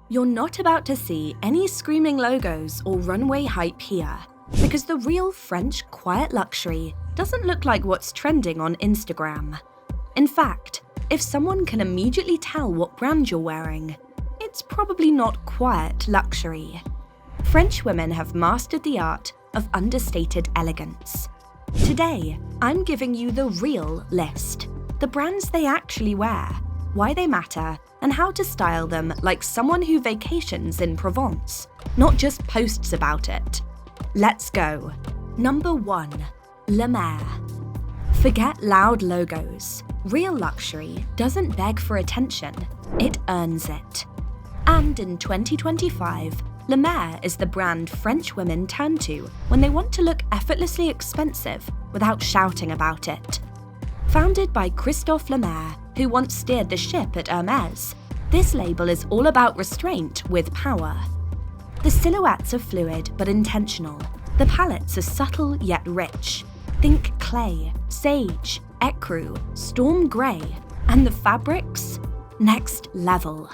You're not about to see any screaming logos or runway hype here, because the real French quiet luxury doesn't look like what's trending on Instagram. In fact, if someone can immediately tell what brand you're wearing, it's probably not quiet luxury. French women have mastered the art of understated elegance. Today, I'm giving you the real list, the brands they actually wear, why they matter, and how to style them like someone who vacations in Provence, not just posts about it. Let's go. Number 1. La Mer. Forget loud logos. Real luxury doesn't beg for attention, it earns it. And in 2025, La Mer is the brand French women turn to when they want to look effortlessly expensive without shouting about it. Founded by Christophe La Mer, who once steered the ship at Hermès, this label is all about restraint with power. The silhouettes are fluid but intentional. The palettes are subtle yet rich. Think clay, sage, ecru, storm grey, and the fabrics? Next level.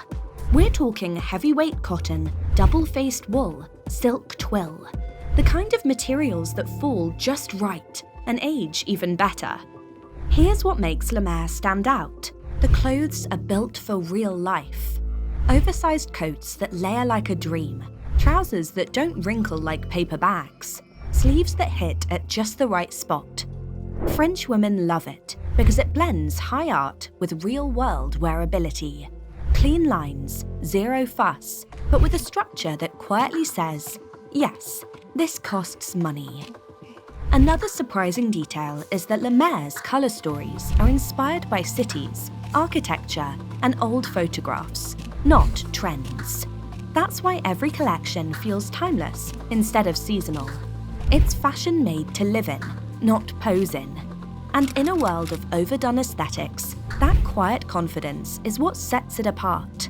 We're talking heavyweight cotton, double-faced wool, silk twill. The kind of materials that fall just right and age even better. Here's what makes La Mer stand out. The clothes are built for real life. Oversized coats that layer like a dream, trousers that don't wrinkle like paper bags, sleeves that hit at just the right spot. French women love it because it blends high art with real-world wearability. Clean lines, zero fuss, but with a structure that quietly says, yes, this costs money. Another surprising detail is that La Mer's colour stories are inspired by cities, architecture, and old photographs, not trends. That's why every collection feels timeless instead of seasonal. It's fashion made to live in, not pose in. And in a world of overdone aesthetics, that quiet confidence is what sets it apart.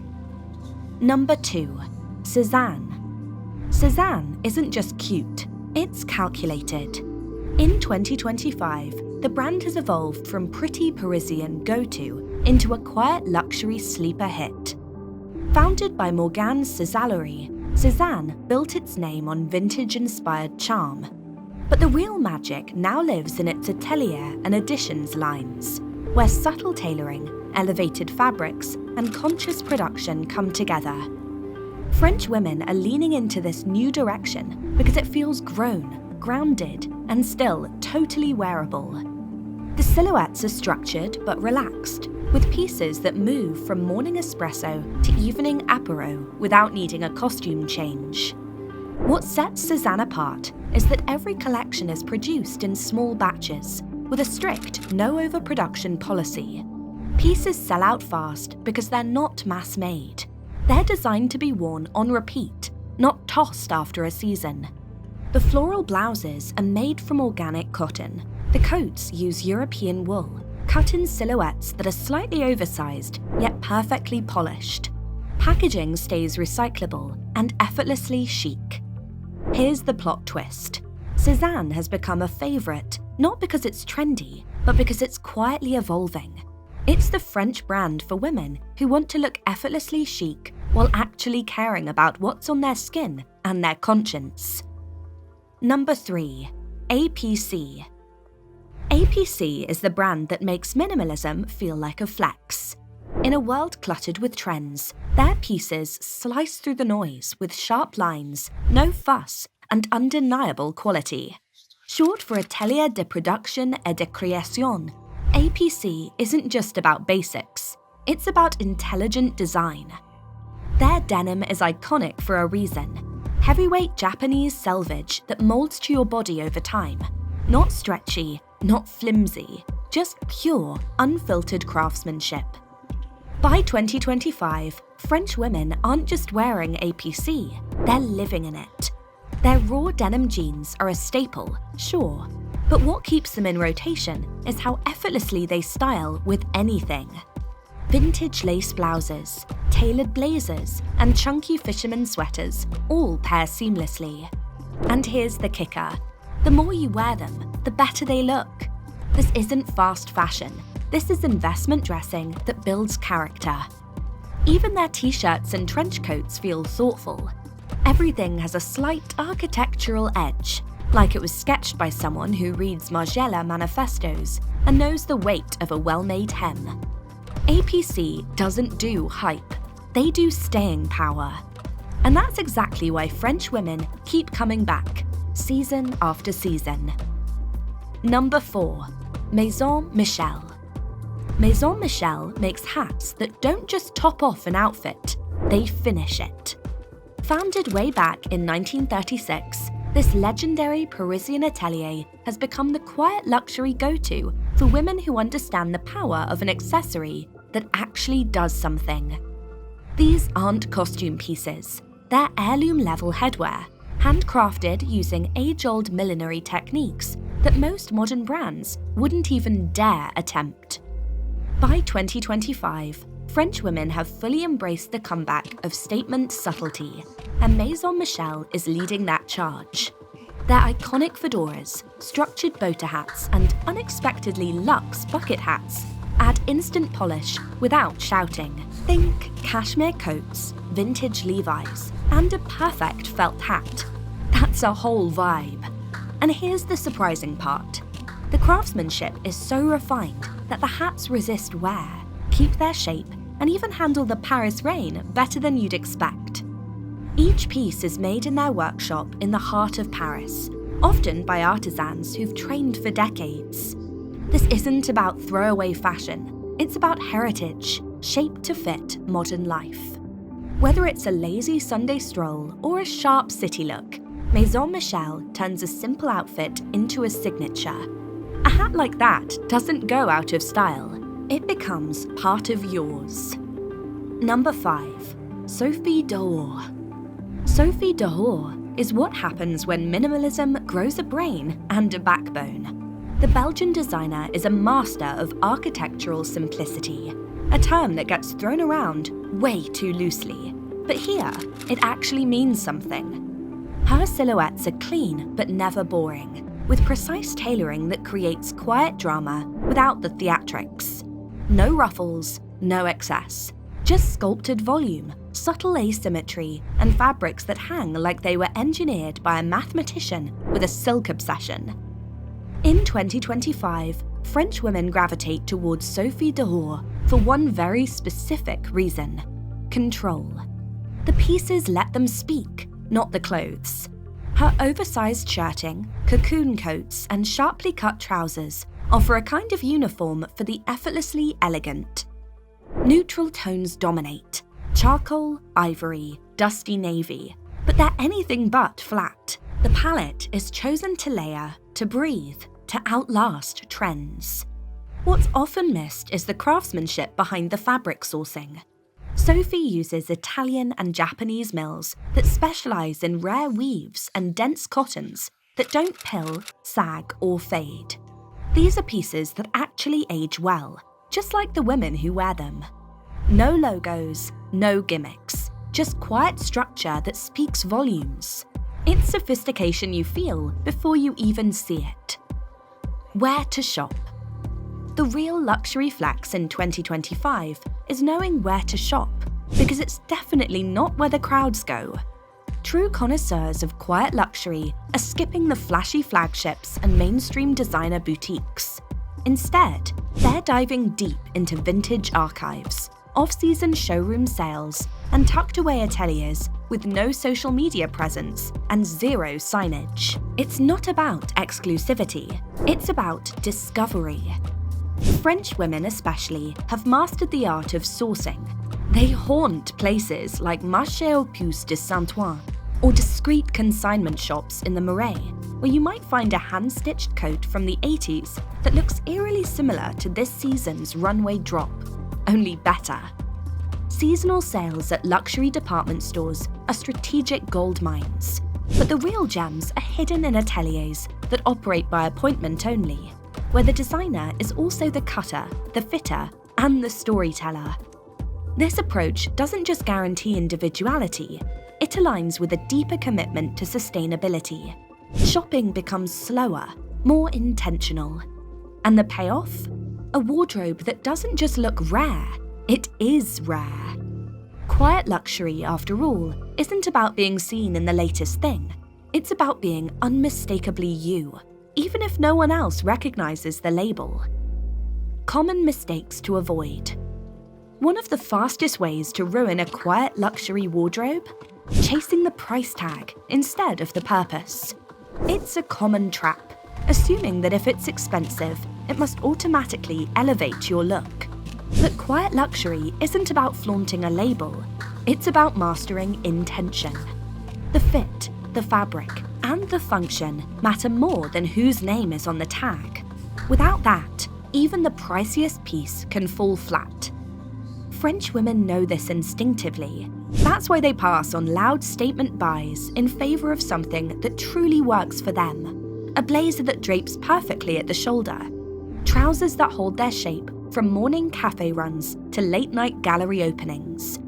Number 2. Cézanne. Cézanne isn't just cute, it's calculated. In 2025, the brand has evolved from pretty Parisian go-to into a quiet luxury sleeper hit. Founded by Morgane Cézallerie, Cézanne built its name on vintage-inspired charm. But the real magic now lives in its atelier and additions lines, where subtle tailoring, elevated fabrics, and conscious production come together. French women are leaning into this new direction because it feels grown, grounded, and still totally wearable. The silhouettes are structured but relaxed, with pieces that move from morning espresso to evening apéro without needing a costume change. What sets Cézanne apart is that every collection is produced in small batches, with a strict no overproduction policy. Pieces sell out fast because they're not mass-made. They're designed to be worn on repeat, not tossed after a season. The floral blouses are made from organic cotton. The coats use European wool, cut in silhouettes that are slightly oversized, yet perfectly polished. Packaging stays recyclable and effortlessly chic. Here's the plot twist. Cézanne has become a favorite, not because it's trendy, but because it's quietly evolving. It's the French brand for women who want to look effortlessly chic while actually caring about what's on their skin and their conscience. Number 3. APC. APC is the brand that makes minimalism feel like a flex. In a world cluttered with trends, their pieces slice through the noise with sharp lines, no fuss, and undeniable quality. Short for Atelier de Production et de Création, APC isn't just about basics, it's about intelligent design. Their denim is iconic for a reason. Heavyweight Japanese selvage that molds to your body over time. Not stretchy, not flimsy, just pure, unfiltered craftsmanship. By 2025, French women aren't just wearing APC, they're living in it. Their raw denim jeans are a staple, sure, but what keeps them in rotation is how effortlessly they style with anything. Vintage lace blouses, tailored blazers, and chunky fisherman sweaters all pair seamlessly. And here's the kicker. The more you wear them, the better they look. This isn't fast fashion. This is investment dressing that builds character. Even their t-shirts and trench coats feel thoughtful. Everything has a slight architectural edge, like it was sketched by someone who reads Margiela manifestos and knows the weight of a well-made hem. APC doesn't do hype, they do staying power. And that's exactly why French women keep coming back, season after season. Number 4. Maison Michel. Maison Michel makes hats that don't just top off an outfit, they finish it. Founded way back in 1936, this legendary Parisian atelier has become the quiet luxury go-to for women who understand the power of an accessory that actually does something. These aren't costume pieces, they're heirloom-level headwear, handcrafted using age-old millinery techniques that most modern brands wouldn't even dare attempt. By 2025, French women have fully embraced the comeback of statement subtlety, and Maison Michel is leading that charge. Their iconic fedoras, structured boater hats, and unexpectedly luxe bucket hats add instant polish without shouting. Think cashmere coats, vintage Levi's, and a perfect felt hat. That's a whole vibe. And here's the surprising part. The craftsmanship is so refined that the hats resist wear, keep their shape, and even handle the Paris rain better than you'd expect. Each piece is made in their workshop in the heart of Paris, often by artisans who've trained for decades. This isn't about throwaway fashion, it's about heritage, shaped to fit modern life. Whether it's a lazy Sunday stroll or a sharp city look, Maison Michel turns a simple outfit into a signature. A hat like that doesn't go out of style, it becomes part of yours. Number 5. Sophie Dehors. Sophie Dehors is what happens when minimalism grows a brain and a backbone. The Belgian designer is a master of architectural simplicity, a term that gets thrown around way too loosely. But here, it actually means something. Her silhouettes are clean but never boring, with precise tailoring that creates quiet drama without the theatrics. No ruffles, no excess, just sculpted volume, subtle asymmetry, and fabrics that hang like they were engineered by a mathematician with a silk obsession. In 2025, French women gravitate towards Sophie Dehors for one very specific reason: control. The pieces let them speak, not the clothes. Her oversized shirting, cocoon coats, and sharply cut trousers offer a kind of uniform for the effortlessly elegant. Neutral tones dominate: charcoal, ivory, dusty navy, but they're anything but flat. The palette is chosen to layer, to breathe, to outlast trends. What's often missed is the craftsmanship behind the fabric sourcing. Sophie uses Italian and Japanese mills that specialize in rare weaves and dense cottons that don't pill, sag, or fade. These are pieces that actually age well, just like the women who wear them. No logos, no gimmicks, just quiet structure that speaks volumes. It's sophistication you feel before you even see it. Where to shop? The real luxury flex in 2025 is knowing where to shop, because it's definitely not where the crowds go. True connoisseurs of quiet luxury are skipping the flashy flagships and mainstream designer boutiques. Instead, they're diving deep into vintage archives, off-season showroom sales, and tucked-away ateliers with no social media presence and zero signage. It's not about exclusivity, it's about discovery. French women especially have mastered the art of sourcing. They haunt places like Marché aux Puces de Saint-Ouen or discreet consignment shops in the Marais, where you might find a hand-stitched coat from the 80s that looks eerily similar to this season's runway drop, only better. Seasonal sales at luxury department stores are strategic gold mines, but the real gems are hidden in ateliers that operate by appointment only, where the designer is also the cutter, the fitter, and the storyteller. This approach doesn't just guarantee individuality, it aligns with a deeper commitment to sustainability. Shopping becomes slower, more intentional. And the payoff? A wardrobe that doesn't just look rare, it is rare. Quiet luxury, after all, isn't about being seen in the latest thing. It's about being unmistakably you, even if no one else recognizes the label. Common mistakes to avoid. One of the fastest ways to ruin a quiet luxury wardrobe? Chasing the price tag instead of the purpose. It's a common trap, assuming that if it's expensive, it must automatically elevate your look. But quiet luxury isn't about flaunting a label, it's about mastering intention. The fit, the fabric, and the function matter more than whose name is on the tag. Without that, even the priciest piece can fall flat. French women know this instinctively. That's why they pass on loud statement buys in favor of something that truly works for them. A blazer that drapes perfectly at the shoulder. Trousers that hold their shape from morning cafe runs to late-night gallery openings.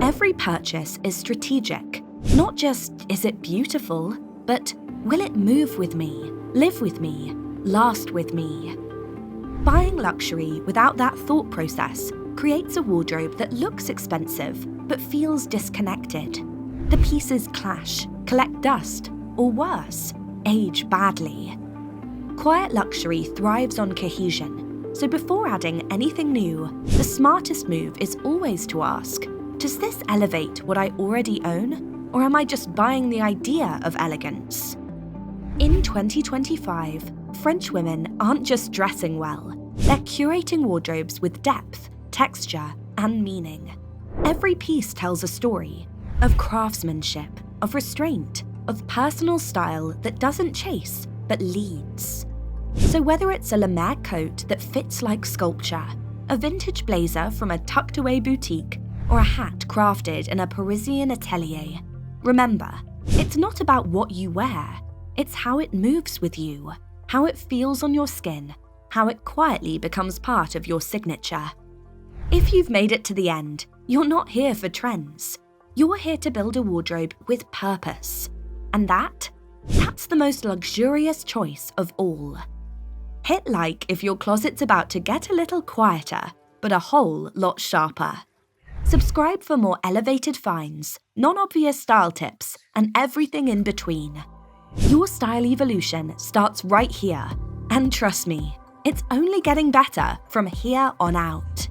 Every purchase is strategic. Not just, is it beautiful, but will it move with me, live with me, last with me? Buying luxury without that thought process creates a wardrobe that looks expensive but feels disconnected. The pieces clash, collect dust, or worse, age badly. Quiet luxury thrives on cohesion, so before adding anything new, the smartest move is always to ask, does this elevate what I already own, or am I just buying the idea of elegance? In 2025, French women aren't just dressing well, they're curating wardrobes with depth, texture, and meaning. Every piece tells a story of craftsmanship, of restraint, of personal style that doesn't chase, but leads. So whether it's a Lemaire coat that fits like sculpture, a vintage blazer from a tucked-away boutique, or a hat crafted in a Parisian atelier, remember, it's not about what you wear, it's how it moves with you, how it feels on your skin, how it quietly becomes part of your signature. If you've made it to the end, you're not here for trends. You're here to build a wardrobe with purpose. And that's the most luxurious choice of all. Hit like if your closet's about to get a little quieter, but a whole lot sharper. Subscribe for more elevated finds, non-obvious style tips, and everything in between. Your style evolution starts right here, and trust me, it's only getting better from here on out.